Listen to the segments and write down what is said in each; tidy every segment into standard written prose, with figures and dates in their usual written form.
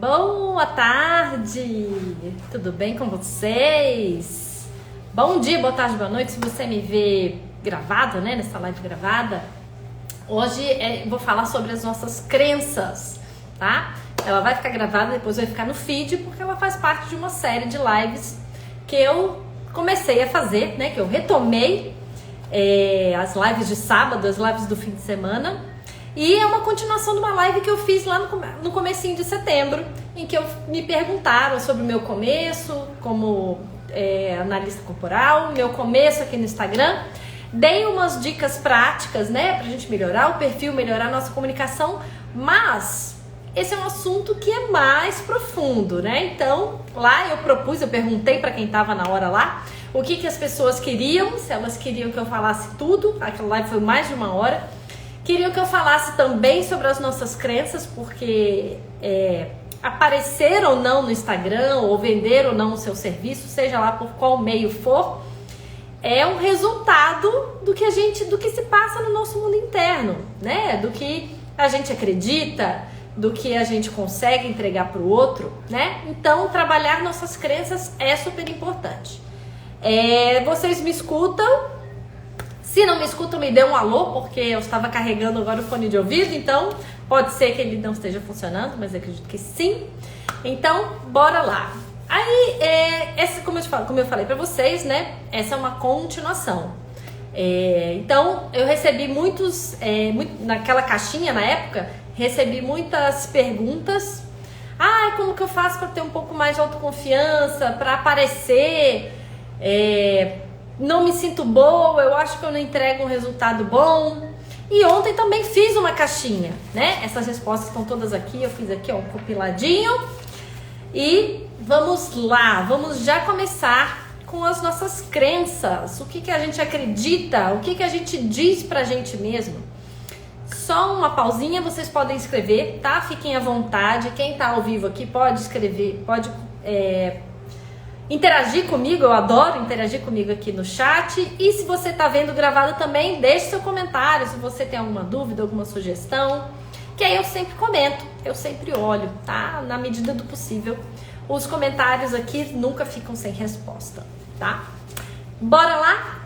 Boa tarde! Tudo bem com vocês? Bom dia, boa tarde, boa noite. Se você me vê gravado, né, nessa live gravada, hoje vou falar sobre as nossas crenças, tá? Ela vai ficar gravada, depois vai ficar no feed, porque ela faz parte de uma série de lives que eu comecei a fazer, né, que eu retomei as lives de sábado, as lives do fim de semana. E é uma continuação de uma live que eu fiz lá no comecinho de setembro, em que me perguntaram sobre o meu começo como analista corporal, meu começo aqui no Instagram. Dei umas dicas práticas, né, pra gente melhorar o perfil, melhorar a nossa comunicação, mas esse é um assunto que é mais profundo, né? Então, lá eu perguntei pra quem tava na hora lá, o que as pessoas queriam, se elas queriam que eu falasse tudo. Aquela live foi mais de 1 hora. Queriam que eu falasse também sobre as nossas crenças, porque aparecer ou não no Instagram, ou vender ou não o seu serviço, seja lá por qual meio for, é um resultado do que se passa no nosso mundo interno, né? Do que a gente acredita, do que a gente consegue entregar para o outro, né? Então, trabalhar nossas crenças é super importante. Vocês me escutam? Se não me escutam, me dê um alô, porque eu estava carregando agora o fone de ouvido, então pode ser que ele não esteja funcionando, mas eu acredito que sim. Então, bora lá. Aí, como eu falei para vocês, né, essa é uma continuação. Então, eu recebi naquela caixinha, na época, recebi muitas perguntas. Como que eu faço para ter um pouco mais de autoconfiança, para aparecer? Não me sinto boa, eu acho que eu não entrego um resultado bom. E ontem também fiz uma caixinha, né? Essas respostas estão todas aqui, eu fiz aqui, ó, um compiladinho. E vamos lá, vamos já começar com as nossas crenças. O que a gente acredita, o que a gente diz pra gente mesmo. Só uma pausinha, vocês podem escrever, tá? Fiquem à vontade. Quem tá ao vivo aqui pode escrever, pode interagir comigo, eu adoro interagir comigo aqui no chat. E se você tá vendo gravado também, deixe seu comentário, se você tem alguma dúvida, alguma sugestão, que aí eu sempre comento, eu sempre olho, tá? Na medida do possível. Os comentários aqui nunca ficam sem resposta, tá? Bora lá?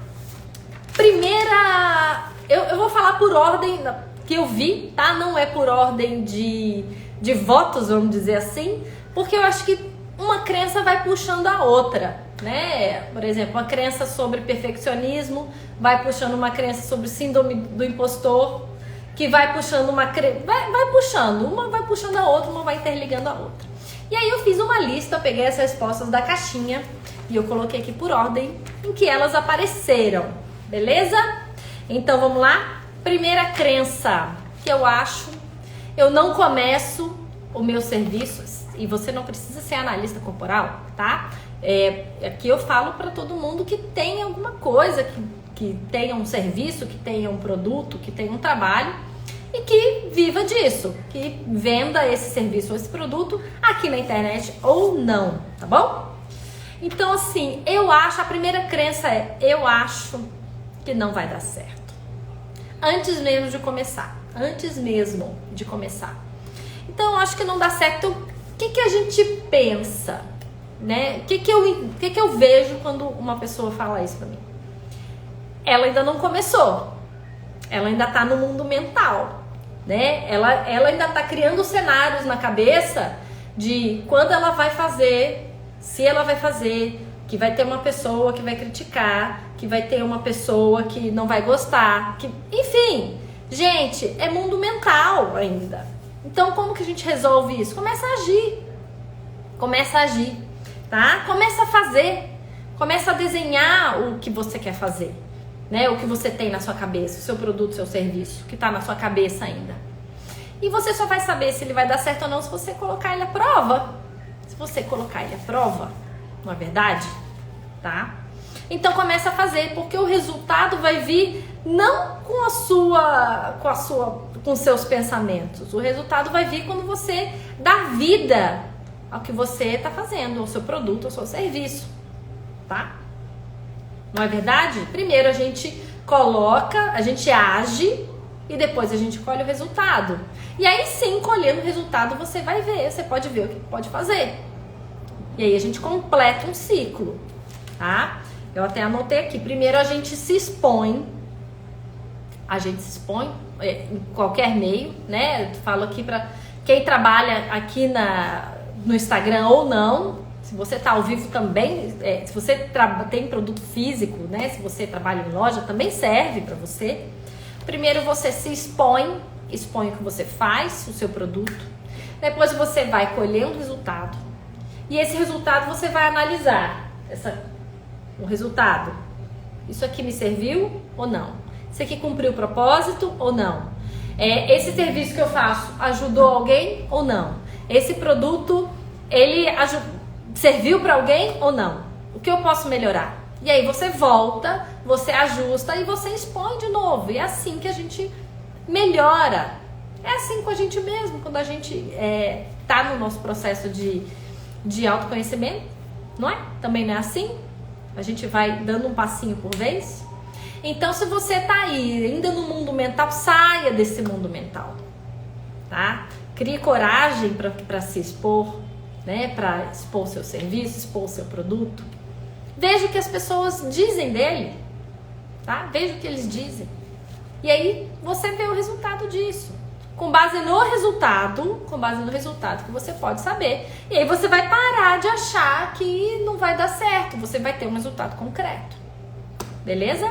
Primeira, eu vou falar por ordem que eu vi, tá? Não é por ordem de votos, vamos dizer assim, porque eu acho que uma crença vai puxando a outra, né? Por exemplo, uma crença sobre perfeccionismo vai puxando uma crença sobre síndrome do impostor, que vai puxando uma crença, vai puxando, uma vai puxando a outra, uma vai interligando a outra. E aí eu fiz uma lista, eu peguei as respostas da caixinha e eu coloquei aqui por ordem em que elas apareceram, beleza? Então vamos lá? Primeira crença que eu não começo o meu serviço. E você não precisa ser analista corporal, tá? Aqui eu falo para todo mundo que tem alguma coisa, que tenha um serviço, que tenha um produto, que tenha um trabalho e que viva disso, que venda esse serviço ou esse produto aqui na internet ou não, tá bom? Então, assim, a primeira crença eu acho que não vai dar certo. Antes mesmo de começar. Então, eu acho que não dá certo. O que a gente pensa, né? O que eu vejo quando uma pessoa fala isso pra mim? Ela ainda não começou. Ela ainda tá no mundo mental, né? Ela ainda tá criando cenários na cabeça de quando ela vai fazer, se ela vai fazer, que vai ter uma pessoa que vai criticar, que vai ter uma pessoa que não vai gostar, enfim, gente, é mundo mental ainda. Então, como que a gente resolve isso? Começa a agir, tá? Começa a fazer, começa a desenhar o que você quer fazer, né? O que você tem na sua cabeça, o seu produto, o seu serviço, que tá na sua cabeça ainda. E você só vai saber se ele vai dar certo ou não se você colocar ele à prova. Se você colocar ele à prova, não é verdade? Tá? Então, começa a fazer, porque o resultado vai vir não com seus pensamentos. O resultado vai vir quando você dá vida ao que você está fazendo, ao seu produto, ao seu serviço, tá? Não é verdade? Primeiro a gente age, e depois a gente colhe o resultado. E aí sim, colhendo o resultado, você vai ver, você pode ver o que pode fazer. E aí a gente completa um ciclo, tá? Eu até anotei aqui. Primeiro a gente se expõe em qualquer meio, né? Eu falo aqui para quem trabalha aqui no Instagram ou não. Se você está ao vivo também, se você tem produto físico, né? Se você trabalha em loja, também serve para você. Primeiro você se expõe o que você faz, o seu produto. Depois você vai colher um resultado. E esse resultado você vai analisar. O resultado. Isso aqui me serviu ou não? Isso aqui cumpriu o propósito ou não? Esse serviço que eu faço ajudou alguém ou não? Esse produto, ele serviu para alguém ou não? O que eu posso melhorar? E aí você volta, você ajusta e você expõe de novo. E é assim que a gente melhora. É assim com a gente mesmo, quando a gente tá no nosso processo de autoconhecimento, não é? Também não é assim? A gente vai dando um passinho por vez. Então, se você tá aí ainda no mundo mental, saia desse mundo mental, tá? Crie coragem para se expor, né? Para expor seu serviço, expor seu produto. Veja o que as pessoas dizem dele, tá? Veja o que eles dizem. E aí você vê o resultado disso. Com base no resultado que você pode saber. E aí você vai parar de achar que não vai dar certo. Você vai ter um resultado concreto. Beleza?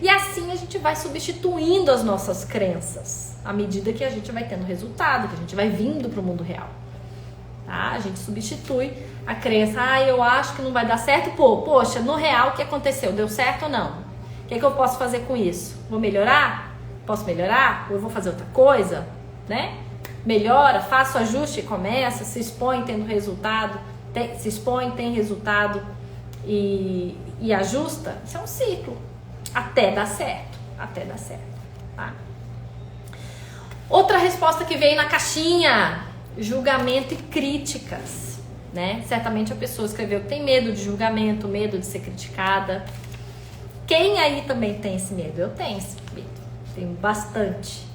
E assim a gente vai substituindo as nossas crenças à medida que a gente vai tendo resultado, que a gente vai vindo para o mundo real. Tá? A gente substitui a crença, eu acho que não vai dar certo. Poxa, no real o que aconteceu? Deu certo ou não? O que eu posso fazer com isso? Vou melhorar? Posso melhorar? Ou eu vou fazer outra coisa? Né? Melhora, faça o ajuste e começa, se expõe tendo resultado, se expõe, tem resultado e ajusta. Isso é um ciclo. Até dar certo. Tá? Outra resposta que veio na caixinha: julgamento e críticas, né? Certamente a pessoa escreveu que tem medo de julgamento, medo de ser criticada. Quem aí também tem esse medo? Eu tenho esse medo, tenho bastante,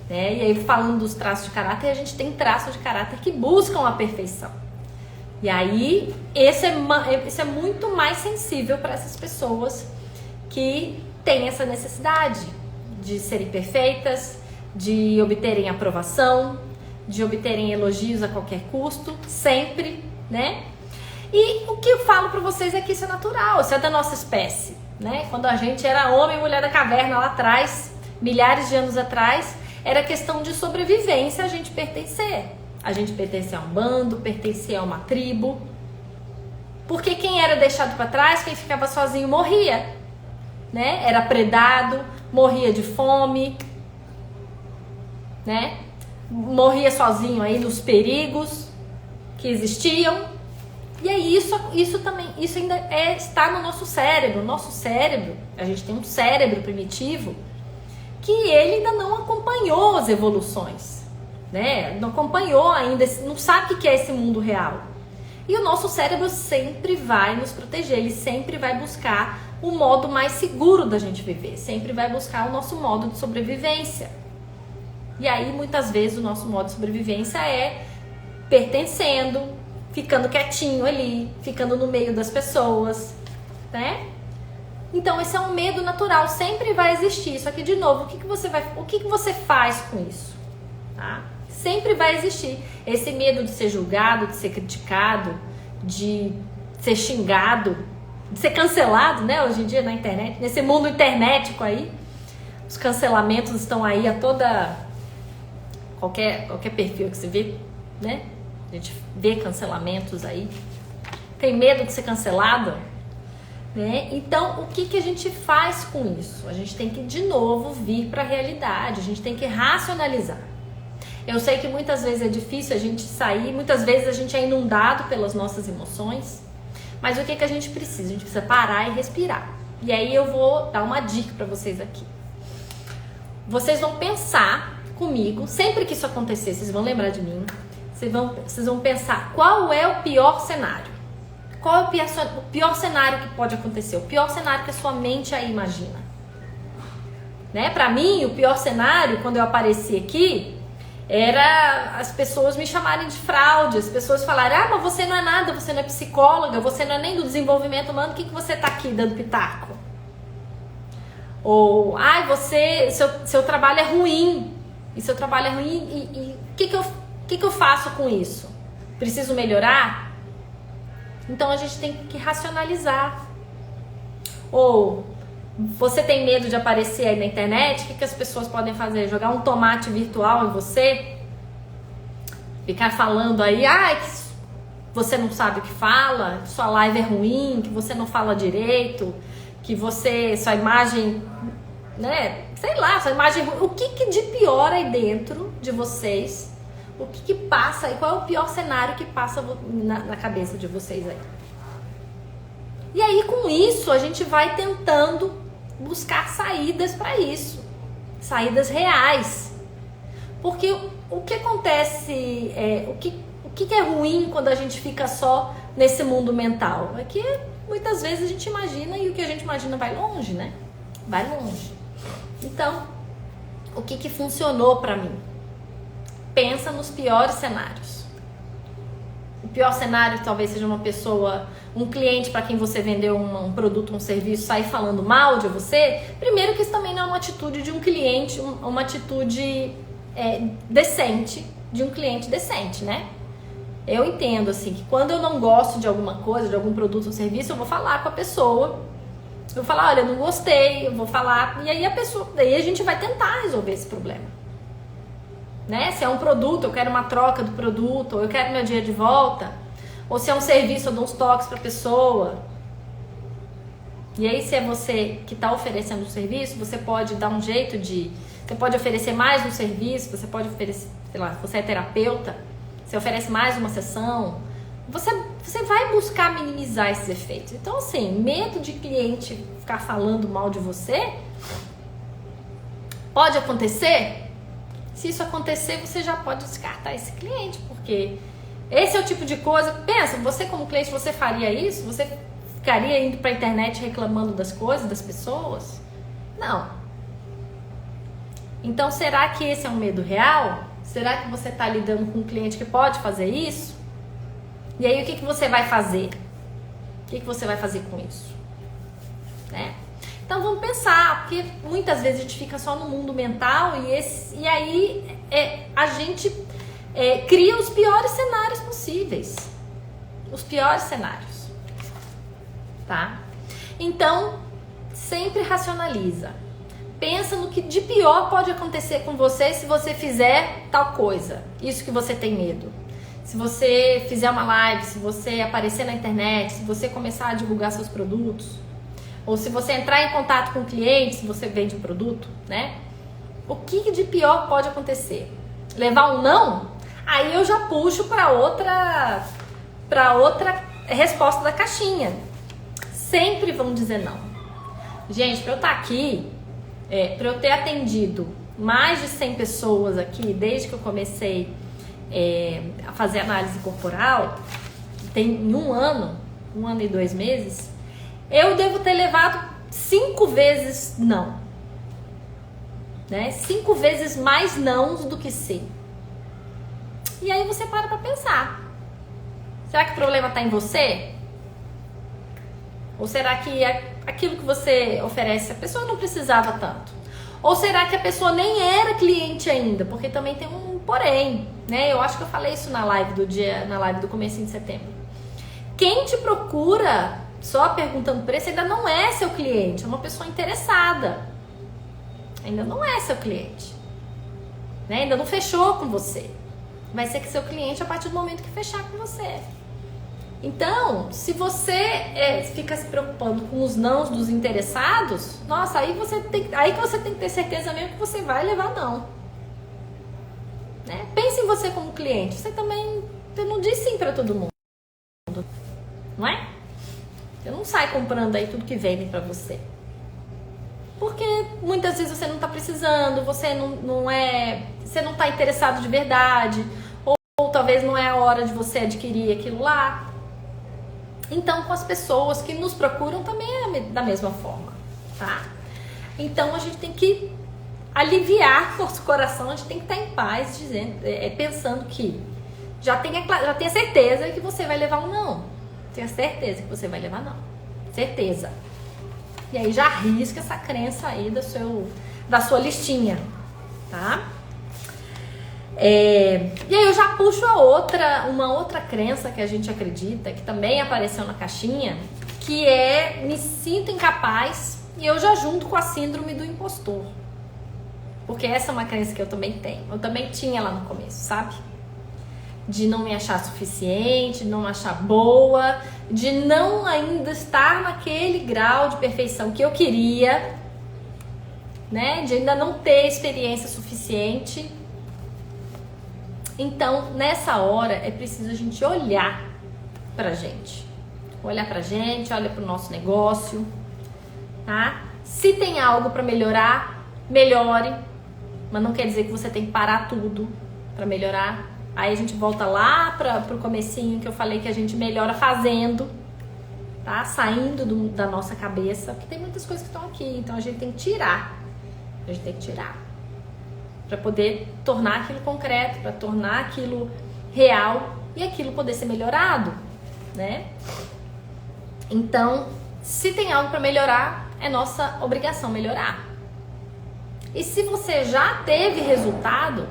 né? E aí, falando dos traços de caráter, a gente tem traços de caráter que buscam a perfeição. E aí, esse é muito mais sensível para essas pessoas que têm essa necessidade de serem perfeitas, de obterem aprovação, de obterem elogios a qualquer custo, sempre, né? E o que eu falo para vocês é que isso é natural, isso é da nossa espécie, né? Quando a gente era homem e mulher da caverna lá atrás, milhares de anos atrás, era questão de sobrevivência a gente pertencer. A gente pertencia a um bando, pertencia a uma tribo. Porque quem era deixado para trás, quem ficava sozinho morria, né? Era predado, morria de fome, né? Morria sozinho aí nos perigos que existiam. E aí isso ainda está no nosso cérebro. Nosso cérebro, a gente tem um cérebro primitivo que ele ainda não acompanhou as evoluções, né? Não acompanhou ainda, não sabe o que é esse mundo real. E o nosso cérebro sempre vai nos proteger, ele sempre vai buscar o modo mais seguro da gente viver, sempre vai buscar o nosso modo de sobrevivência. E aí, muitas vezes, o nosso modo de sobrevivência é pertencendo, ficando quietinho ali, ficando no meio das pessoas, né? Então, esse é um medo natural, sempre vai existir. Só que, de novo, o que você faz com isso? Tá? Sempre vai existir esse medo de ser julgado, de ser criticado, de ser xingado, de ser cancelado, né? Hoje em dia na internet, nesse mundo internetico aí, os cancelamentos estão aí a toda... Qualquer perfil que você vê, né? A gente vê cancelamentos aí. Tem medo de ser cancelado, né? Então, o que a gente faz com isso? A gente tem que, de novo, vir para a realidade. A gente tem que racionalizar. Eu sei que muitas vezes é difícil a gente sair, muitas vezes a gente é inundado pelas nossas emoções. Mas o que a gente precisa? A gente precisa parar e respirar. E aí eu vou dar uma dica para vocês aqui. Vocês vão pensar comigo, sempre que isso acontecer, vocês vão lembrar de mim, vocês vão pensar qual é o pior cenário. Qual é o pior cenário que pode acontecer? O pior cenário que a sua mente aí imagina. né? Para mim, o pior cenário, quando eu apareci aqui, era as pessoas me chamarem de fraude, as pessoas falarem, mas você não é nada, você não é psicóloga, você não é nem do desenvolvimento humano, o que você tá aqui dando pitaco? Ou, seu trabalho é ruim, e seu trabalho é ruim, e o que eu faço com isso? Preciso melhorar? Então a gente tem que racionalizar. Ou, você tem medo de aparecer aí na internet? O que as pessoas podem fazer? Jogar um tomate virtual em você? Ficar falando aí, que você não sabe o que fala, que sua live é ruim, que você não fala direito, que sua imagem, né? Sei lá, sua imagem é ruim. O que de pior aí dentro de vocês? O que passa? E qual é o pior cenário que passa na cabeça de vocês aí? E aí, com isso, a gente vai tentando buscar saídas para isso, saídas reais, porque o que acontece, o que é ruim quando a gente fica só nesse mundo mental? É que muitas vezes a gente imagina e o que a gente imagina vai longe, né? Vai longe. Então, o que funcionou para mim? Pensa nos piores cenários. O pior cenário talvez seja um cliente para quem você vendeu um produto, um serviço, sair falando mal de você. Primeiro que isso também não é uma atitude de um cliente, uma atitude decente, de um cliente decente, né? Eu entendo, assim, que quando eu não gosto de alguma coisa, de algum produto ou serviço, eu vou falar com a pessoa. Eu vou falar, olha, eu não gostei, eu vou falar. E aí daí a gente vai tentar resolver esse problema. Né? Se é um produto, eu quero uma troca do produto, ou eu quero meu dinheiro de volta, ou se é um serviço, eu dou uns toques para a pessoa. E aí, se é você que está oferecendo o serviço, você pode dar um jeito você pode oferecer mais um serviço, você pode oferecer, sei lá, se você é terapeuta, você oferece mais uma sessão, você vai buscar minimizar esses efeitos. Então, assim, medo de cliente ficar falando mal de você pode acontecer. Se isso acontecer, você já pode descartar esse cliente, porque esse é o tipo de coisa. Pensa, você como cliente, você faria isso? Você ficaria indo pra internet reclamando das coisas, das pessoas? Não. Então, será que esse é um medo real? Será que você está lidando com um cliente que pode fazer isso? E aí, o que você vai fazer? O que você vai fazer com isso? Né? Então vamos pensar, porque muitas vezes a gente fica só no mundo mental e aí a gente cria os piores cenários possíveis. Os piores cenários. Tá? Então, sempre racionaliza. Pensa no que de pior pode acontecer com você se você fizer tal coisa. Isso que você tem medo. Se você fizer uma live, se você aparecer na internet, se você começar a divulgar seus produtos, ou se você entrar em contato com o cliente, se você vende um produto, né? O que de pior pode acontecer? Levar um não? Aí eu já puxo para outra resposta da caixinha. Sempre vão dizer não. Gente, para eu estar aqui, para eu ter atendido mais de 100 pessoas aqui, desde que eu comecei a fazer análise corporal, tem um ano e 2 meses, eu devo ter levado 5 vezes não, né? 5 vezes mais nãos do que sim. E aí você para pensar, será que o problema está em você? Ou será que aquilo que você oferece a pessoa não precisava tanto? Ou será que a pessoa nem era cliente ainda? Porque também tem um porém, né? Eu acho que eu falei isso na live do comecinho de setembro. Quem te procura só perguntando preço ainda não é seu cliente, é uma pessoa interessada. Ainda não é seu cliente, né? Ainda não fechou com você. Vai ser que seu cliente a partir do momento que fechar com você. Então, se você fica se preocupando com os nãos dos interessados, nossa, aí que você tem que ter certeza mesmo que você vai levar não. Né? Pense em você como cliente. Você não diz sim para todo mundo, não é? Você não sai comprando aí tudo que vendem para você. Porque muitas vezes você não está precisando, você não está interessado de verdade, ou talvez não é a hora de você adquirir aquilo lá. Então, com as pessoas que nos procuram também é da mesma forma, tá? Então, a gente tem que aliviar nosso coração. A gente tem que estar em paz, dizendo, pensando que já tenha certeza que você vai levar um não. Tenha certeza que você vai levar não. Certeza. E aí já risca essa crença aí da sua listinha, tá? E aí eu já puxo uma outra crença que a gente acredita, que também apareceu na caixinha, que é me sinto incapaz, e eu já junto com a síndrome do impostor. Porque essa é uma crença que eu também tenho. Eu também tinha lá no começo, sabe? De não me achar suficiente, de não me achar boa, de não ainda estar naquele grau de perfeição que eu queria, né? De ainda não ter experiência suficiente. Então, nessa hora, é preciso a gente olhar pra gente. Olhar pra gente, olha pro nosso negócio, tá? Se tem algo pra melhorar, melhore. Mas não quer dizer que você tem que parar tudo pra melhorar. Aí a gente volta lá pro comecinho que eu falei que a gente melhora fazendo, tá? Saindo da nossa cabeça. Porque tem muitas coisas que estão aqui, então a gente tem que tirar. A gente tem que tirar. Pra poder tornar aquilo concreto, pra tornar aquilo real e aquilo poder ser melhorado, né? Então, se tem algo pra melhorar, é nossa obrigação melhorar. E se você já teve resultado,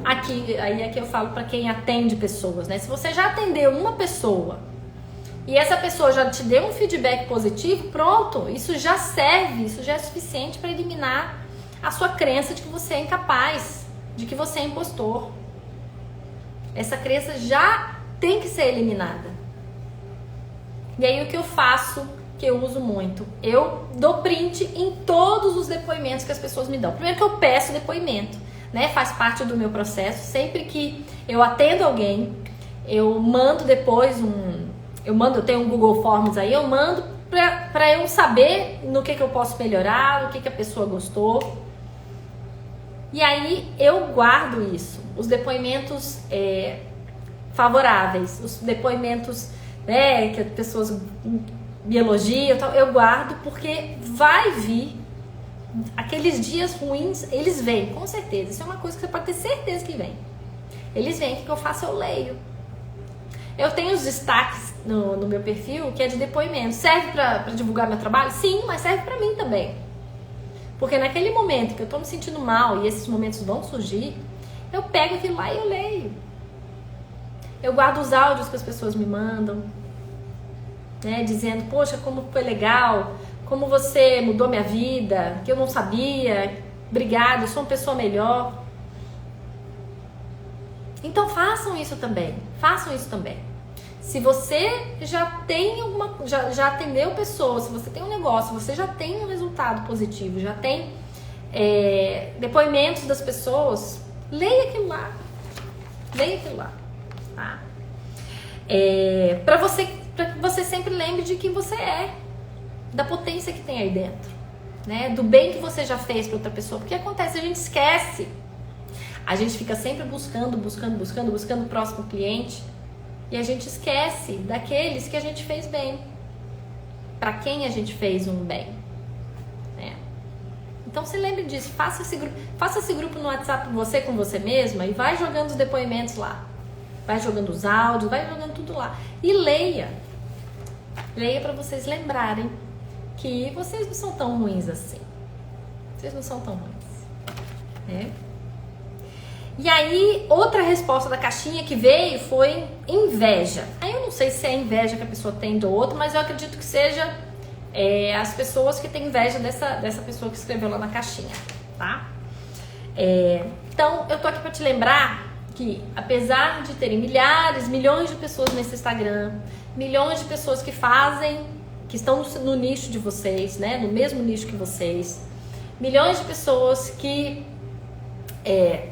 aqui eu falo para quem atende pessoas, né? Se você já atendeu uma pessoa e essa pessoa já te deu um feedback positivo, pronto, isso já serve, isso já é suficiente para eliminar a sua crença de que você é incapaz, de que você é impostor. Essa crença já tem que ser eliminada. E aí o que eu faço, que eu uso muito, eu dou print em todos os depoimentos que as pessoas me dão. Primeiro que eu peço depoimento, né? Faz parte do meu processo. Sempre que eu atendo alguém, eu mando depois eu tenho um Google Forms aí, eu mando pra eu saber no que eu posso melhorar, o que a pessoa gostou. E aí eu guardo isso, os depoimentos favoráveis, os depoimentos, né, que as pessoas me elogiam, eu guardo, porque vai vir aqueles dias ruins, eles vêm, com certeza. Isso é uma coisa que você pode ter certeza que vem. Eles vêm, o que eu faço? Eu leio. Eu tenho os destaques no meu perfil, que é de depoimento. Serve pra divulgar meu trabalho? Sim, mas serve pra mim também. Porque naquele momento que eu tô me sentindo mal, e esses momentos vão surgir, eu pego aquilo lá e eu leio. Eu guardo os áudios que as pessoas me mandam, né, dizendo, poxa, como foi legal, como você mudou minha vida, que eu não sabia, obrigada, eu sou uma pessoa melhor. Então façam isso também, Se você já tem já atendeu pessoas, se você tem um negócio, você já tem um resultado positivo, já tem depoimentos das pessoas, leia aquilo lá, tá? Para que você sempre lembre de quem você é, da potência que tem aí dentro, né? Do bem que você já fez para outra pessoa. Porque acontece, a gente esquece. A gente fica sempre buscando o próximo cliente, e a gente esquece daqueles que a gente fez bem, para quem a gente fez um bem, né? Então se lembre disso, faça esse grupo no WhatsApp você com você mesma e vai jogando os depoimentos lá, vai jogando os áudios, vai jogando tudo lá e leia para vocês lembrarem que vocês não são tão ruins assim. Vocês não são tão ruins, né? E aí, outra resposta da caixinha que veio foi inveja. Aí eu não sei se é a inveja que a pessoa tem do outro, mas eu acredito que seja as pessoas que têm inveja dessa pessoa que escreveu lá na caixinha, tá? Então, eu tô aqui pra te lembrar que, apesar de terem milhões de pessoas nesse Instagram, milhões de pessoas que estão no nicho de vocês, né? No mesmo nicho que vocês, milhões de pessoas que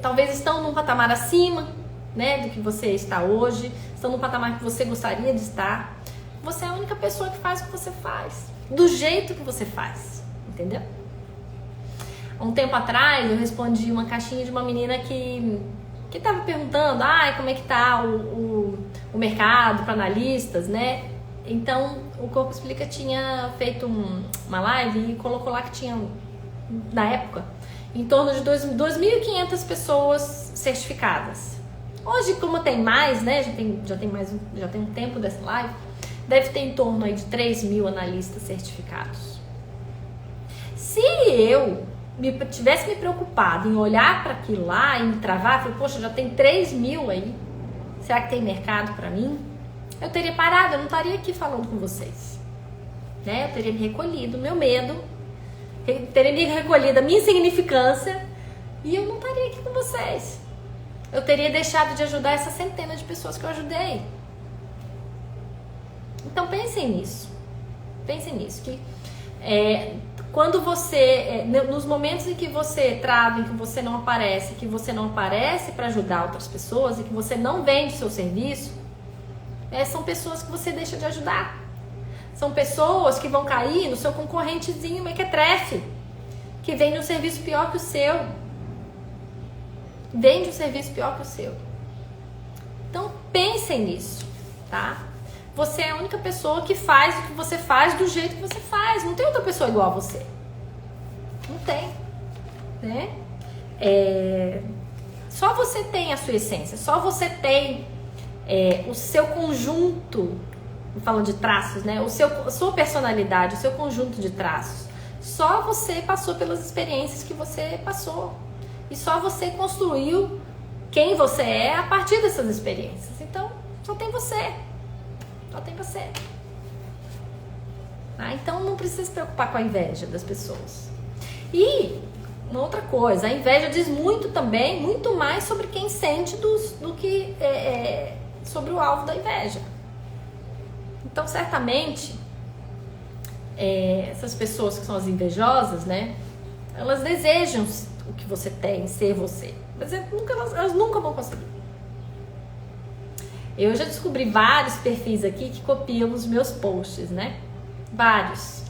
talvez estão num patamar acima, né, do que você está hoje, estão num patamar que você gostaria de estar. Você é a única pessoa que faz o que você faz, do jeito que você faz, entendeu? Há um tempo atrás eu respondi uma caixinha de uma menina que estava perguntando, como é que tá o mercado para analistas, né? Então o Corpo Explica tinha feito uma live e colocou lá que tinha, na época, em torno de 2.500 pessoas certificadas. Hoje, como tem mais, né, já tem um tempo dessa live, deve ter em torno aí de 3.000 analistas certificados. Se eu tivesse me preocupado em olhar para aquilo lá e me travar, falei, poxa, já tem 3.000 aí, será que tem mercado para mim? Eu teria parado, eu não estaria aqui falando com vocês, né? Eu teria me recolhido, meu medo, teria me recolhido a minha insignificância e eu não estaria aqui com vocês. Eu teria deixado de ajudar essa centena de pessoas que eu ajudei. Então pensem nisso, que quando você, nos momentos em que você trava, em que você não aparece para ajudar outras pessoas e que você não vende seu serviço, são pessoas que você deixa de ajudar. São pessoas que vão cair no seu concorrentezinho mequetrefe, que vende um serviço pior que o seu. Vende um serviço pior que o seu. Então pensem nisso, tá? Você é a única pessoa que faz o que você faz do jeito que você faz. Não tem outra pessoa igual a você. Não tem, né? Só você tem a sua essência. Só você tem o seu conjunto, falando de traços, né? A sua personalidade, o seu conjunto de traços. Só você passou pelas experiências que você passou. E só você construiu quem você é a partir dessas experiências. Então, só tem você. Só tem você. Então, não precisa se preocupar com a inveja das pessoas. E, uma outra coisa, a inveja diz muito também, muito mais sobre quem sente do que sobre o alvo da inveja. Então, certamente, essas pessoas que são as invejosas, né? Elas desejam o que você tem, ser você. Mas elas nunca vão conseguir. Eu já descobri vários perfis aqui que copiam os meus posts, né? Vários.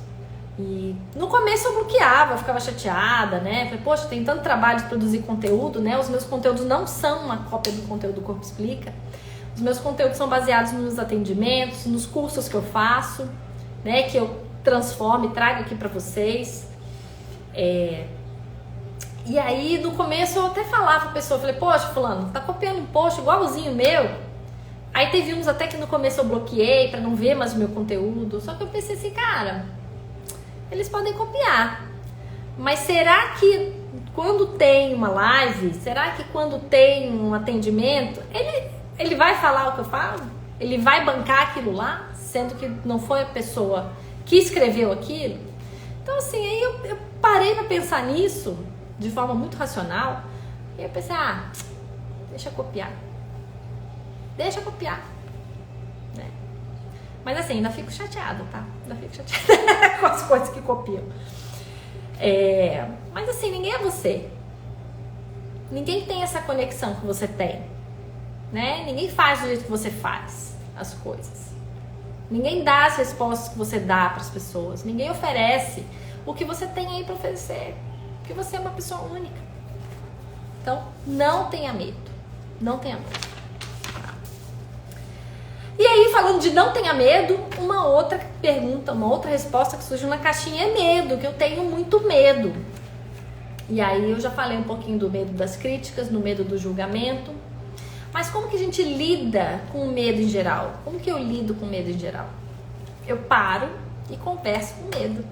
E no começo eu bloqueava, eu ficava chateada, né? Falei, poxa, tem tanto trabalho de produzir conteúdo, né? Os meus conteúdos não são uma cópia do conteúdo do Corpo Explica. Os meus conteúdos são baseados nos atendimentos, nos cursos que eu faço, né? Que eu transformo e trago aqui pra vocês. E aí, no começo, eu até falava pra pessoa, falei, poxa, fulano, tá copiando um post igualzinho meu? Aí teve uns até que no começo eu bloqueei pra não ver mais o meu conteúdo. Só que eu pensei assim, cara, eles podem copiar. Mas será que quando tem uma live, será que quando tem um atendimento, ele vai falar o que eu falo? Ele vai bancar aquilo lá? Sendo que não foi a pessoa que escreveu aquilo? Então assim, aí eu parei pra pensar nisso de forma muito racional. E eu pensei, deixa eu copiar. Deixa copiar, né? Mas assim, ainda fico chateada, tá? Ainda fico chateada com as coisas que copiam. Mas assim, ninguém é você. Ninguém tem essa conexão que você tem, né? Ninguém faz do jeito que você faz as coisas. Ninguém dá as respostas que você dá para as pessoas. Ninguém oferece o que você tem aí para oferecer. Porque você é uma pessoa única. Então, não tenha medo. Não tenha medo. E aí, falando de não tenha medo, uma outra pergunta, uma outra resposta que surgiu na caixinha é medo, que eu tenho muito medo. E aí eu já falei um pouquinho do medo das críticas, do medo do julgamento. Mas como que a gente lida com o medo em geral? Como que eu lido com o medo em geral? Eu paro e converso com medo.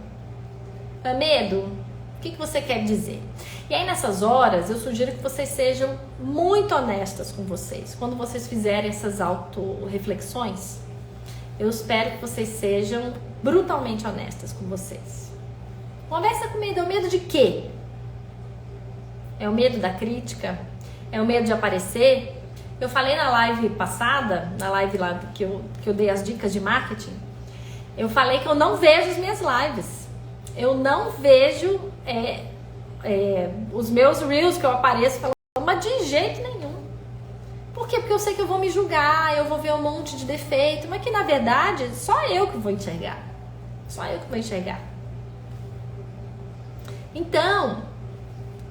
Medo, o que você quer dizer? E aí nessas horas eu sugiro que vocês sejam muito honestas com vocês. Quando vocês fizerem essas auto-reflexões, eu espero que vocês sejam brutalmente honestas com vocês. Conversa com medo. É o medo de quê? É o medo da crítica? É o medo de aparecer? Eu falei na live passada, na live lá que eu dei as dicas de marketing, eu falei que eu não vejo as minhas lives. Eu não vejo os meus reels que eu apareço falando, mas de jeito nenhum. Por quê? Porque eu sei que eu vou me julgar, eu vou ver um monte de defeito, mas que na verdade só eu que vou enxergar. Só eu que vou enxergar. Então,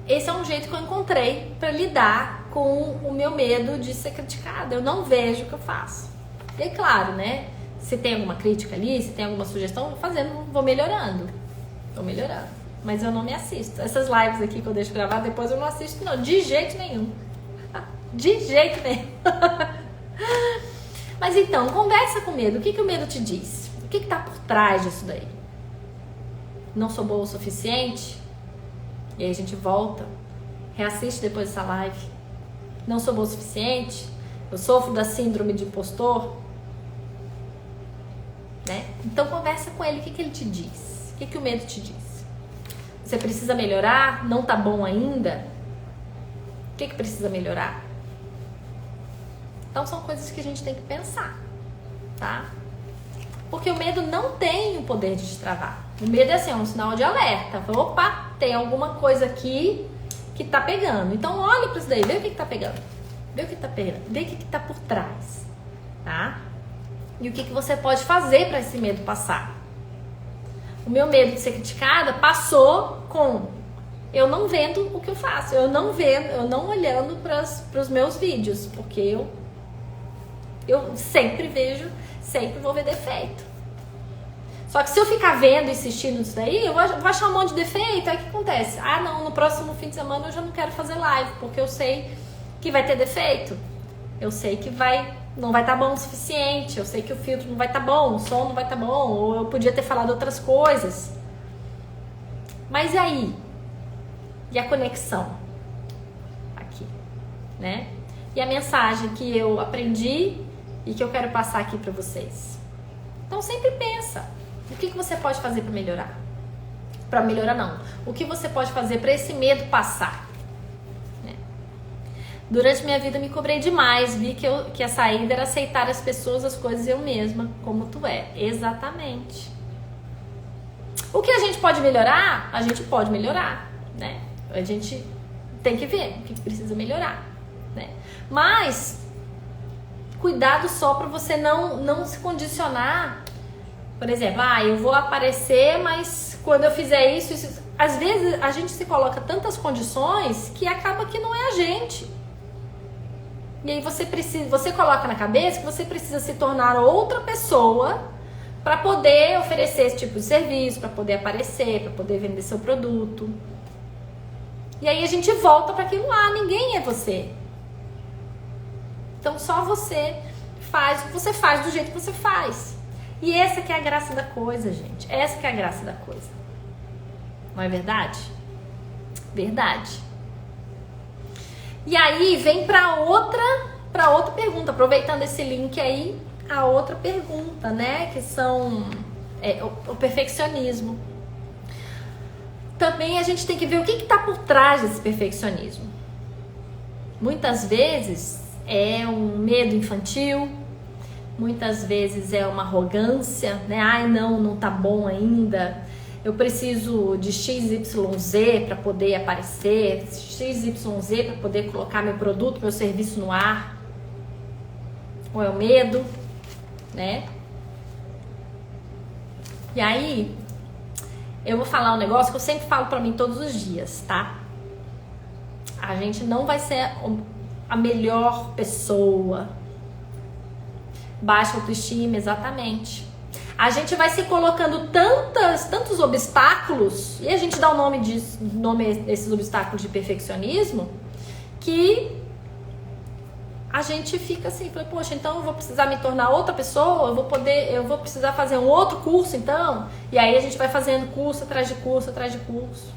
esse é um jeito que eu encontrei para lidar com o meu medo de ser criticada. Eu não vejo o que eu faço. E é claro, né? Se tem alguma crítica ali, se tem alguma sugestão, vou fazendo, vou melhorando. Tô melhorando. mas eu não me assisto. Essas lives aqui que eu deixo gravar, depois eu não assisto não, de jeito nenhum. De jeito nenhum. Mas então, conversa com o medo. O que o medo te diz? O que tá por trás disso daí? Não sou boa o suficiente? E aí a gente volta, reassiste depois dessa live. Não sou boa o suficiente? Eu sofro da síndrome de impostor? Né? Então conversa com ele, o que ele te diz? O que o medo te diz? Você precisa melhorar? Não tá bom ainda? O que precisa melhorar? Então são coisas que a gente tem que pensar, tá? Porque o medo não tem o poder de te travar. O medo é assim, é um sinal de alerta. Opa, tem alguma coisa aqui que tá pegando. Então olha pra isso daí, vê o que tá pegando. Vê o que tá pegando, vê o que tá por trás, tá? E o que você pode fazer para esse medo passar. O meu medo de ser criticada passou com eu não vendo o que eu faço, eu não olhando para os meus vídeos, porque eu sempre vejo, sempre vou ver defeito. Só que se eu ficar vendo e insistindo nisso daí, eu vou achar um monte de defeito. Aí o que acontece? Ah, não, no próximo fim de semana eu já não quero fazer live, porque eu sei que vai ter defeito. Eu sei que não vai estar bom o suficiente. Eu sei que o filtro não vai estar bom, o som não vai estar bom, ou eu podia ter falado outras coisas. Mas e aí? E a conexão? Aqui, né? E a mensagem que eu aprendi e que eu quero passar aqui para vocês. Então sempre pensa, o que você pode fazer para melhorar? Para melhorar não. O que você pode fazer para esse medo passar? Né? Durante minha vida me cobrei demais, vi que a saída era aceitar as pessoas, as coisas eu mesma, como tu é. Exatamente. O que a gente pode melhorar? A gente pode melhorar, né? A gente tem que ver o que precisa melhorar, né? Mas cuidado só para você não se condicionar. Por exemplo, eu vou aparecer, mas quando eu fizer isso, às vezes a gente se coloca tantas condições que acaba que não é a gente. E aí você coloca na cabeça que você precisa se tornar outra pessoa para poder oferecer esse tipo de serviço, para poder aparecer, para poder vender seu produto. E aí a gente volta para aquilo lá, ninguém é você. Então só você faz o que você faz do jeito que você faz. E essa que é a graça da coisa, gente. Essa que é a graça da coisa. Não é verdade? Verdade. E aí vem para outra pergunta, aproveitando esse link aí, a outra pergunta, né? Que são o perfeccionismo. Também a gente tem que ver o que está por trás desse perfeccionismo. Muitas vezes é um medo infantil, muitas vezes é uma arrogância, né? Ai, não tá bom ainda. Eu preciso de XYZ para poder aparecer, XYZ para poder colocar meu produto, meu serviço no ar. Ou é o medo, né? E aí, eu vou falar um negócio que eu sempre falo pra mim todos os dias, tá? A gente não vai ser a melhor pessoa. Baixa autoestima, exatamente. A gente vai se colocando tantos obstáculos, e a gente dá o nome a esses obstáculos de perfeccionismo, que a gente fica assim, poxa, então eu vou precisar me tornar outra pessoa, eu vou precisar fazer um outro curso então, e aí a gente vai fazendo curso atrás de curso, atrás de curso.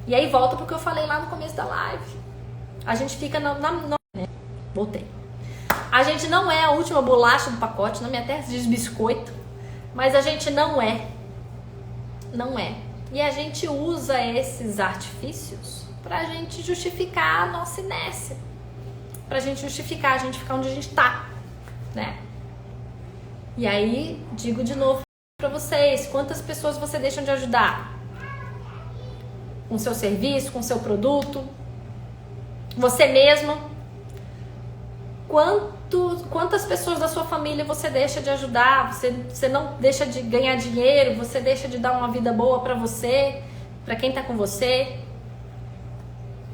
E aí volta pro que eu falei lá no começo da live. A gente fica voltei. A gente não é a última bolacha do pacote, na minha terra se diz biscoito, mas a gente não é. Não é. E a gente usa esses artifícios pra gente justificar a nossa inércia. Pra gente justificar a gente ficar onde a gente tá, né? E aí, digo de novo pra vocês, quantas pessoas você deixa de ajudar? Com seu serviço, com seu produto? Você mesmo? Quantas pessoas da sua família você deixa de ajudar? Você não deixa de ganhar dinheiro? Você deixa de dar uma vida boa pra você? Pra quem tá com você?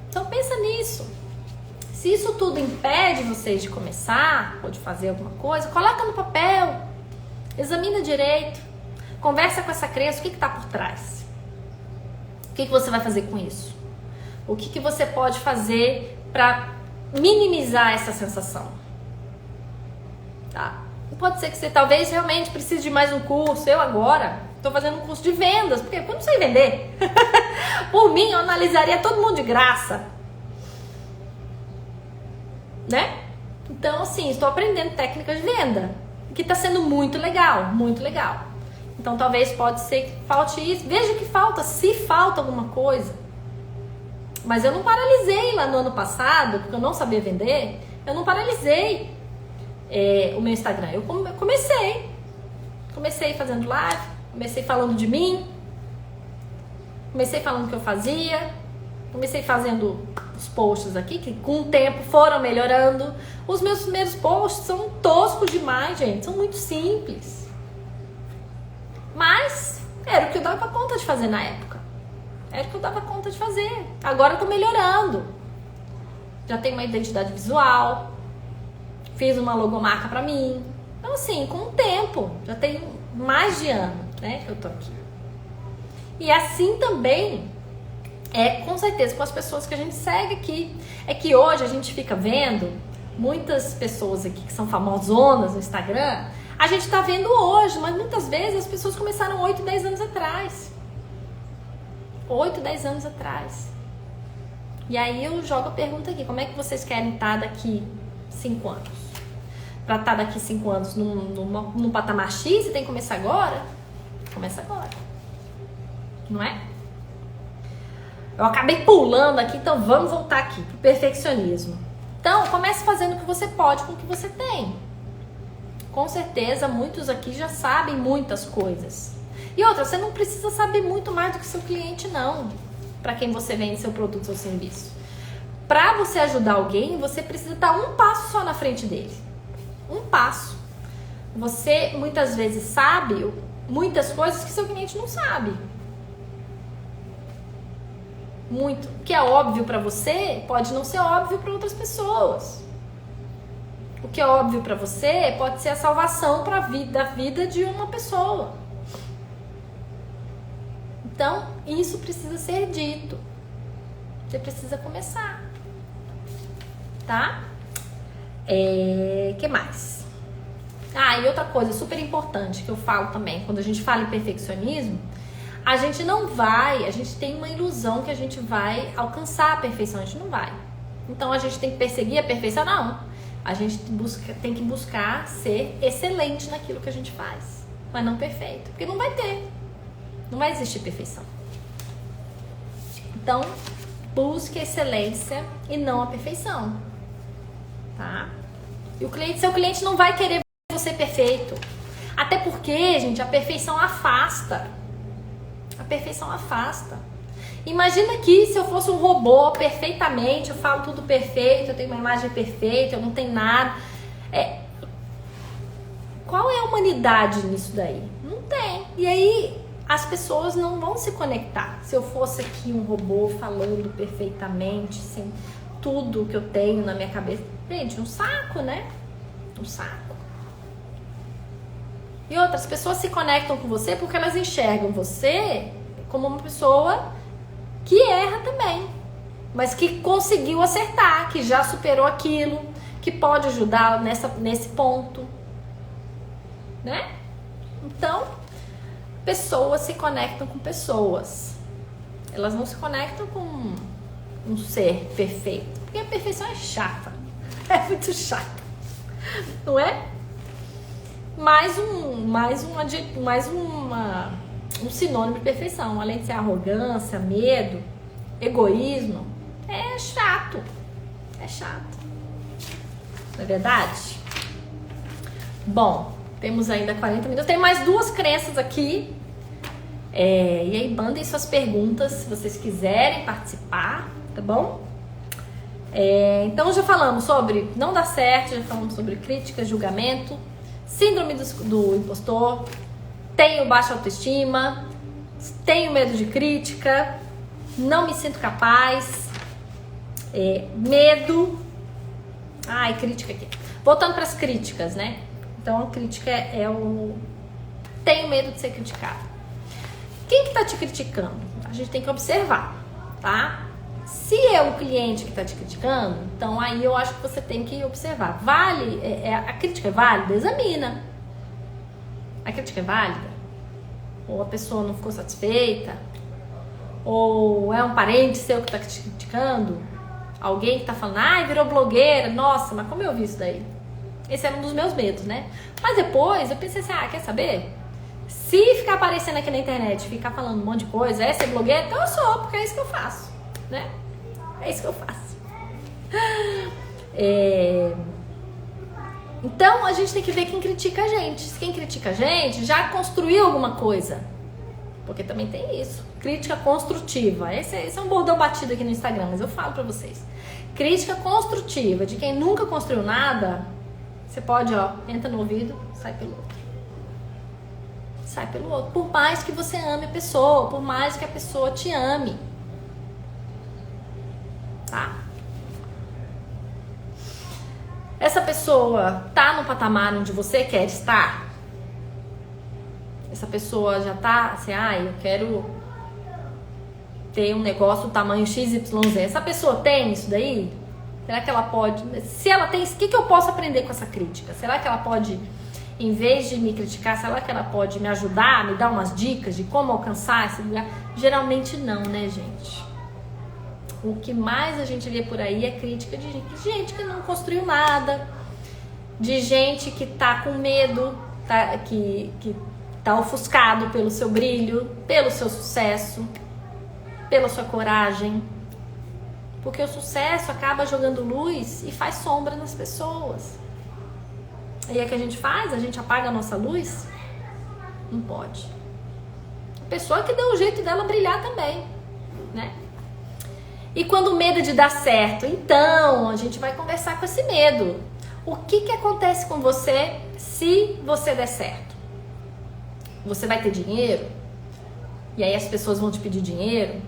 Então pensa nisso. Se isso tudo impede vocês de começar ou de fazer alguma coisa, coloca no papel, examina direito, conversa com essa crença, o que está por trás? que você vai fazer com isso? O que você pode fazer para minimizar essa sensação? Tá? Pode ser que você talvez realmente precise de mais um curso. Eu agora estou fazendo um curso de vendas, porque eu não sei vender. Por mim, eu analisaria todo mundo de graça. Né? Então, assim, estou aprendendo técnicas de venda, que está sendo muito legal, muito legal. Então, talvez pode ser que falte isso. Veja que falta, se falta alguma coisa. Mas eu não paralisei lá no ano passado, porque eu não sabia vender. Eu não paralisei o meu Instagram. Eu comecei fazendo live, comecei falando de mim, comecei falando o que eu fazia, comecei fazendo os posts aqui, que com o tempo foram melhorando. Os meus primeiros posts são toscos demais, gente, são muito simples. Mas era o que eu dava conta de fazer na época. Era o que eu dava conta de fazer. Agora eu tô melhorando. Já tenho uma identidade visual, fiz uma logomarca pra mim. Então, assim, com o tempo, já tem mais de ano, né, que eu tô aqui. E assim também com certeza com as pessoas que a gente segue aqui. É que hoje a gente fica vendo muitas pessoas aqui que são famosonas no Instagram. A gente tá vendo hoje, mas muitas vezes as pessoas começaram 8, 10 anos atrás. 8, 10 anos atrás. E aí eu jogo a pergunta aqui: como é que vocês querem estar daqui 5 anos? Para estar daqui 5 anos num patamar X, você tem que começar agora? Começa agora. Não é? Eu acabei pulando aqui, então vamos voltar aqui pro perfeccionismo. Então, comece fazendo o que você pode com o que você tem. Com certeza, muitos aqui já sabem muitas coisas. E outra, você não precisa saber muito mais do que seu cliente, não. Para quem você vende seu produto, seu serviço. Para você ajudar alguém, você precisa estar um passo só na frente dele. Um passo. Você muitas vezes sabe muitas coisas que seu cliente não sabe. Muito. O que é óbvio para você pode não ser óbvio para outras pessoas. O que é óbvio para você pode ser a salvação da vida de uma pessoa. Então, isso precisa ser dito. Você precisa começar. Tá? Que mais? E outra coisa super importante que eu falo também, quando a gente fala em perfeccionismo, a gente tem uma ilusão que a gente vai alcançar a perfeição. A gente não vai. Então, a gente tem que perseguir a perfeição? Não. A gente tem que buscar ser excelente naquilo que a gente faz, mas não perfeito, porque não vai ter. Não vai existir perfeição. Então, busque a excelência e não a perfeição. Tá? E seu cliente não vai querer você perfeito. Até porque, gente, a perfeição afasta. A perfeição afasta. Imagina que se eu fosse um robô perfeitamente, eu falo tudo perfeito, eu tenho uma imagem perfeita, eu não tenho nada. Qual é a humanidade nisso daí? Não tem. E aí as pessoas não vão se conectar. Se eu fosse aqui um robô falando perfeitamente, sem tudo que eu tenho na minha cabeça. Gente, um saco, né? Um saco. E outras pessoas se conectam com você porque elas enxergam você como uma pessoa que erra também, mas que conseguiu acertar, que já superou aquilo, que pode ajudar nesse ponto, né? Então, pessoas se conectam com pessoas. Elas não se conectam com um ser perfeito, porque a perfeição é chata. É muito chata, não é? Um sinônimo de perfeição, além de ser arrogância, medo, egoísmo, é chato. É chato. Não é verdade? Bom, temos ainda 40 minutos. Tem mais 2 crenças aqui. E aí, mandem suas perguntas se vocês quiserem participar, tá bom? Então, já falamos sobre não dar certo, já falamos sobre crítica, julgamento, síndrome do impostor, tenho baixa autoestima, tenho medo de crítica, não me sinto capaz, medo. Crítica aqui. Voltando para as críticas, né? Então, a crítica tenho medo de ser criticado. Quem que tá te criticando? A gente tem que observar, tá? Se é o cliente que está te criticando, então aí eu acho que você tem que observar. A crítica é válida? Examina. A crítica é válida? Ou a pessoa não ficou satisfeita? Ou é um parente seu que está te criticando? Alguém que está falando, ai, virou blogueira, nossa, mas como eu vi isso daí? Esse era um dos meus medos, né? Mas depois eu pensei assim, quer saber? Se ficar aparecendo aqui na internet, ficar falando um monte de coisa, é ser blogueira, então eu sou, porque é isso que eu faço, né? É isso que eu faço. Então a gente tem que ver quem critica a gente. Se quem critica a gente já construiu alguma coisa. Porque também tem isso. Crítica construtiva. Esse é um bordão batido aqui no Instagram, mas eu falo pra vocês. Crítica construtiva de quem nunca construiu nada, você pode, entra no ouvido, sai pelo outro. Sai pelo outro. Por mais que você ame a pessoa, por mais que a pessoa te ame. Tá? Essa pessoa tá no patamar onde você quer estar? Essa pessoa já tá assim, eu quero ter um negócio do tamanho XYZ. Essa pessoa tem isso daí? Será que ela pode? Se ela tem, o que eu posso aprender com essa crítica? Será que ela pode, em vez de me criticar, será que ela pode me ajudar, me dar umas dicas de como alcançar esse lugar? Geralmente não, né, gente? O que mais a gente vê por aí é crítica de gente que não construiu nada, de gente que tá com medo, que tá ofuscado pelo seu brilho, pelo seu sucesso, pela sua coragem. Porque o sucesso acaba jogando luz e faz sombra nas pessoas. E é que a gente faz? A gente apaga a nossa luz? Não pode. A pessoa que deu o jeito dela brilhar também, né? E quando o medo de dar certo? Então, a gente vai conversar com esse medo. O que acontece com você se você der certo? Você vai ter dinheiro? E aí as pessoas vão te pedir dinheiro?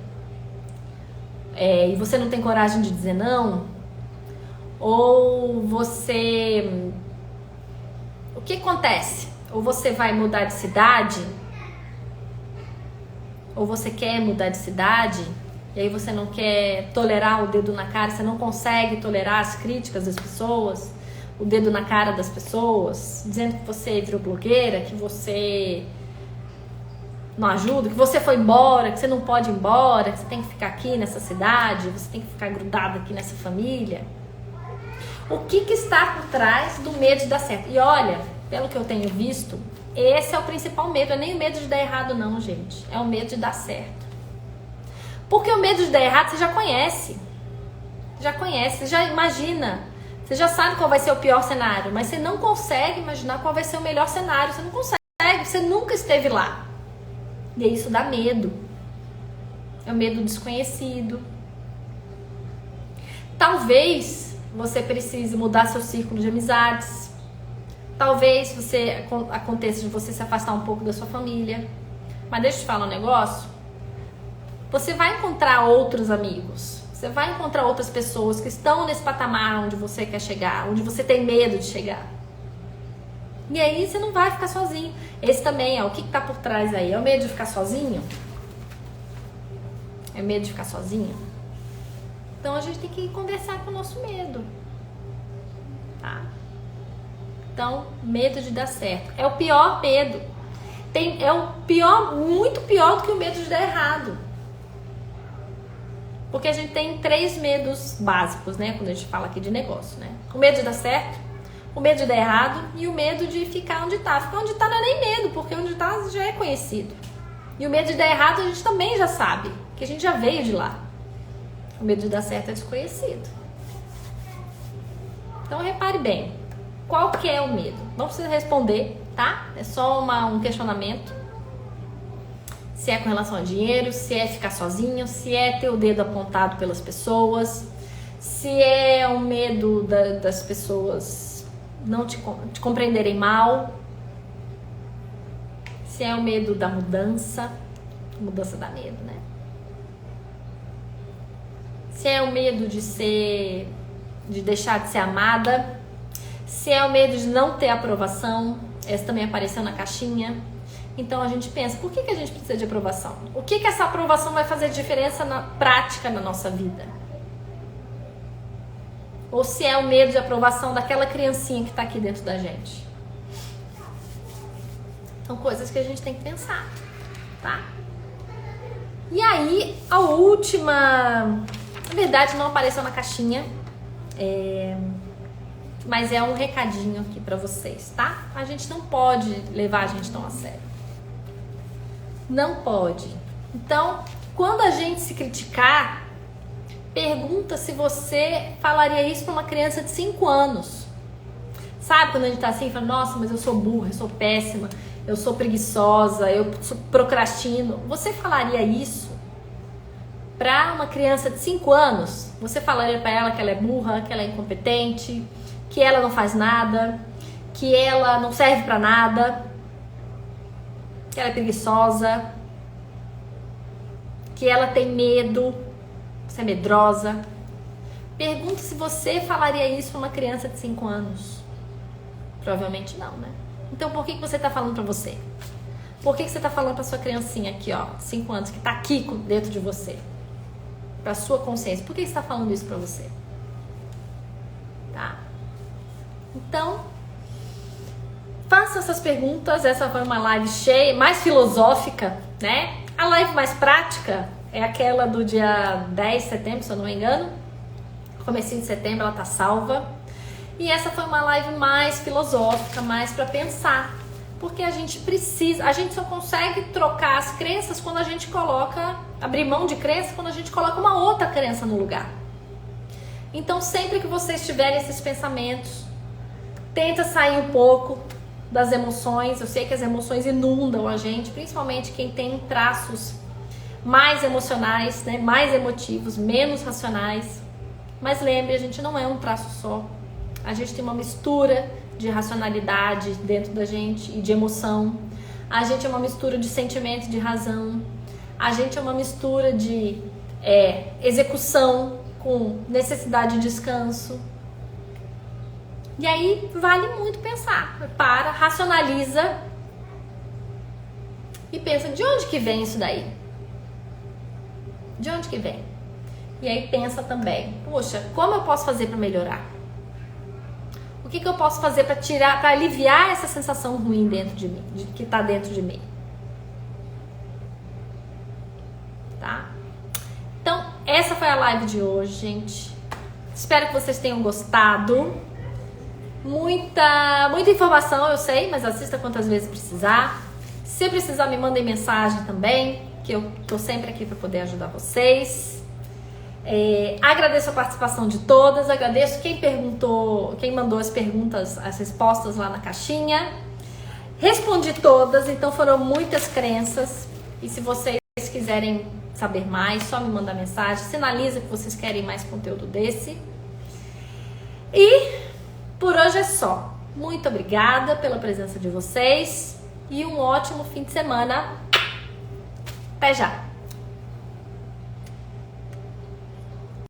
E você não tem coragem de dizer não? Ou você... O que acontece? Ou você vai mudar de cidade? Ou você quer mudar de cidade? E aí você não quer tolerar o dedo na cara, você não consegue tolerar as críticas das pessoas, o dedo na cara das pessoas, dizendo que você virou blogueira, que você não ajuda, que você foi embora, que você não pode ir embora, que você tem que ficar aqui nessa cidade, você tem que ficar grudado aqui nessa família. O que está por trás do medo de dar certo? E olha, pelo que eu tenho visto, esse é o principal medo, não é nem o medo de dar errado não, gente, é o medo de dar certo. Porque o medo de dar errado você já conhece. Você já imagina. Você já sabe qual vai ser o pior cenário, mas você não consegue imaginar qual vai ser o melhor cenário. Você não consegue, você nunca esteve lá. E isso dá medo. É o medo desconhecido. Talvez você precise mudar seu círculo de amizades. Talvez aconteça de você se afastar um pouco da sua família. Mas deixa eu te falar um negócio. Você vai encontrar outros amigos, você vai encontrar outras pessoas que estão nesse patamar onde você quer chegar, onde você tem medo de chegar. E aí você não vai ficar sozinho. Esse também, o que está por trás aí? É o medo de ficar sozinho? É medo de ficar sozinho? Então a gente tem que conversar com o nosso medo. Tá? Então, medo de dar certo. É o pior medo. É o pior, muito pior do que o medo de dar errado. Porque a gente tem 3 medos básicos, né? Quando a gente fala aqui de negócio, né? O medo de dar certo, o medo de dar errado e o medo de ficar onde tá. Ficar onde tá não é nem medo, porque onde tá já é conhecido. E o medo de dar errado a gente também já sabe, que a gente já veio de lá. O medo de dar certo é desconhecido. Então repare bem, qual que é o medo? Não precisa responder, tá? É só um questionamento. Se é com relação a dinheiro, se é ficar sozinho, se é ter o dedo apontado pelas pessoas, se é o medo das pessoas não te compreenderem mal, se é o medo da mudança dá medo, né? Se é o medo de deixar de ser amada, se é o medo de não ter aprovação, essa também apareceu na caixinha. Então a gente pensa, por que a gente precisa de aprovação? O que essa aprovação vai fazer diferença na prática na nossa vida? Ou se é o medo de aprovação daquela criancinha que está aqui dentro da gente? São coisas que a gente tem que pensar, tá? E aí, a última... Na verdade, não apareceu na caixinha, mas é um recadinho aqui pra vocês, tá? A gente não pode levar a gente tão a sério. Não pode. Então, quando a gente se criticar, pergunta se você falaria isso pra uma criança de 5 anos. Sabe quando a gente tá assim, fala, nossa, mas eu sou burra, eu sou péssima, eu sou preguiçosa, eu procrastino. Você falaria isso pra uma criança de 5 anos? Você falaria pra ela que ela é burra, que ela é incompetente, que ela não faz nada, que ela não serve pra nada, que ela é preguiçosa, que ela tem medo, você é medrosa? Pergunta se você falaria isso pra uma criança de 5 anos. Provavelmente não, né? Então por que você tá falando pra você? Por que você tá falando pra sua criancinha aqui, ó, 5 anos, que tá aqui dentro de você? Pra sua consciência. Por que você tá falando isso pra você? Tá? Então, faça essas perguntas. Essa foi uma live cheia, mais filosófica, né? A live mais prática é aquela do dia 10 de setembro, se eu não me engano. Comecinho de setembro, ela tá salva. E essa foi uma live mais filosófica, mais para pensar. Porque a gente só consegue trocar as crenças quando a gente abrir mão de crença, quando a gente coloca uma outra crença no lugar. Então, sempre que vocês tiverem esses pensamentos, tenta sair um pouco das emoções. Eu sei que as emoções inundam a gente, principalmente quem tem traços mais emocionais, né? Mais emotivos, menos racionais. Mas lembre, a gente não é um traço só. A gente tem uma mistura de racionalidade dentro da gente e de emoção. A gente é uma mistura de sentimento e de razão. A gente é uma mistura de execução com necessidade de descanso. E aí vale muito pensar. Para, racionaliza e pensa, de onde que vem isso daí? De onde que vem? E aí pensa também, poxa, como eu posso fazer para melhorar? O que eu posso fazer para aliviar essa sensação ruim dentro de mim, que está dentro de mim? Tá? Então, essa foi a live de hoje, gente. Espero que vocês tenham gostado. Muita informação, eu sei, mas assista quantas vezes precisar. Se precisar, me mandem mensagem também, que eu tô sempre aqui para poder ajudar vocês. Agradeço a participação de todas, agradeço quem perguntou, quem mandou as perguntas, as respostas lá na caixinha. Respondi todas, então foram muitas crenças. E se vocês quiserem saber mais, só me mandar mensagem, sinaliza que vocês querem mais conteúdo desse. E por hoje é só. Muito obrigada pela presença de vocês e um ótimo fim de semana. Até já!